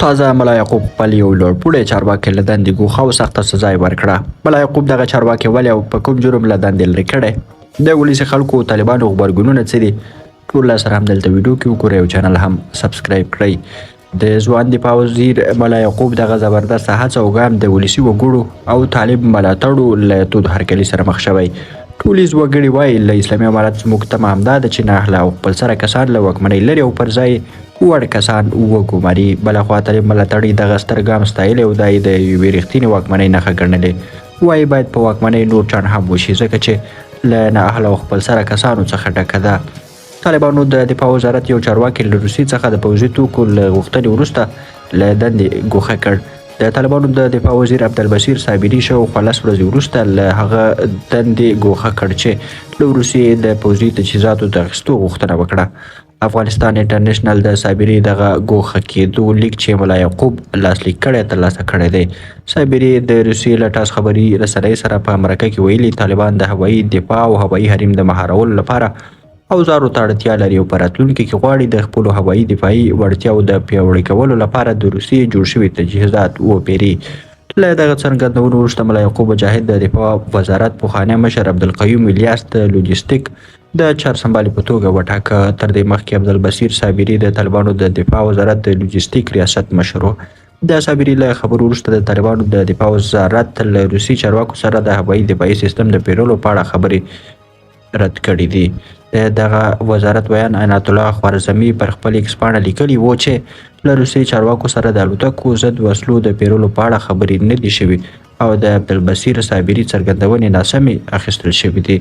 تازه ملا یعقوب خپل یو لوړپوړی چارواکي له دندې ګوښه او سخته سزا یې ورکړه. ملا یعقوب دغه چارواکي ولې او په کوم جرم له دندې لرې کړی؟ د ولسي خلکو طالبانو غبرګونونه څه دي؟ ټول سره همدلته ویډیو کې وګورئ او چینل هم سبسکرایب کړئ. د ځوان دفاع وزیر ملا یعقوب دغه زبردست هڅه او ګام د ولسي وګړو او طالب ملاتړو له تود هرکلي سره مخ شوی. ټولیز وګړي وایي له اسلامي امارت زموږ تمه همدا ده چې ناهله او خپل سره کسان له واکمنۍ لرې او پر ځای وړ کسان وګوماري. بلخوا طالب ملاتړي دغه ستر ګام ستایلی او دا یې د یوې رښتینې واکمنۍ نښه ګڼلې. وایي باید په واکمنۍ نور چاڼ هم وشي ځکه چې له نااهله او خپل سره کسانو څخه ډکه ده. طالبانو د دفاع وزارت یو چارواکي له روسیې څخه د پوځي توکو له غوښتنې وروسته له دندې ګوښه کړ. د طالبانو د دفاع وزیر عبدالبصیر صابري شاوخوا 10 ورځې وروسته له هغه دندې ګوښه کړ چې له روسیې د پوځي تجهیزاتو د اخیستو غوښتنه وکړه. افغانستان انټرنیشنل د صابري دغه ګوښه کېدو لیک چې ملا یعقوب لاسلیک کړی ترلاسه کړی دی. صابري د روسیې له ټاس خبري رسنۍ سره په مرکه کې ویلي طالبان د هوایي دفاع او هوایي حریم د مهارولو لپاره اوزارو ته اړتیا لري او په راتلونکي کې غواړي د خپلو هوایي دفاعي وړتیاو د پیاوړي کولو لپاره د روسیې جوړ شوي تجهیزات وپېري. له دغه څرګندونو وروسته ملا یعقوب مجاهد د دفاع وزارت پخوانی مشر عبدالقیوم الیاس د لوجستیک د چارسنبالي په توګه وټاکه. تر دې مخکې عبدالبصیر صابري د طالبانو د دفاع وزارت د لوجستیک ریاست مشر و. د صابري له خبرو وروسته د طالبانو د دفاع وزارت له روسي چارواکو سره د هوایي دفاعي سیستم د پیرلو په اړه خبرې رد کړي دي. دغه وزارت بیان عنایت الله خوارزمي پر خپل ایکس پاڼه لیکلي و چې له روسي چارواکو سره د الوتکو ضد وسلو د پیرلو په اړه خبرې نه دي شوي او د عبدالبصیر صابري څرګندونې ناسمې اخیستل شوي دي.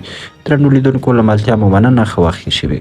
درنو لیدونکو له ملتیا مو مننه، ښه وخت ښه شوي.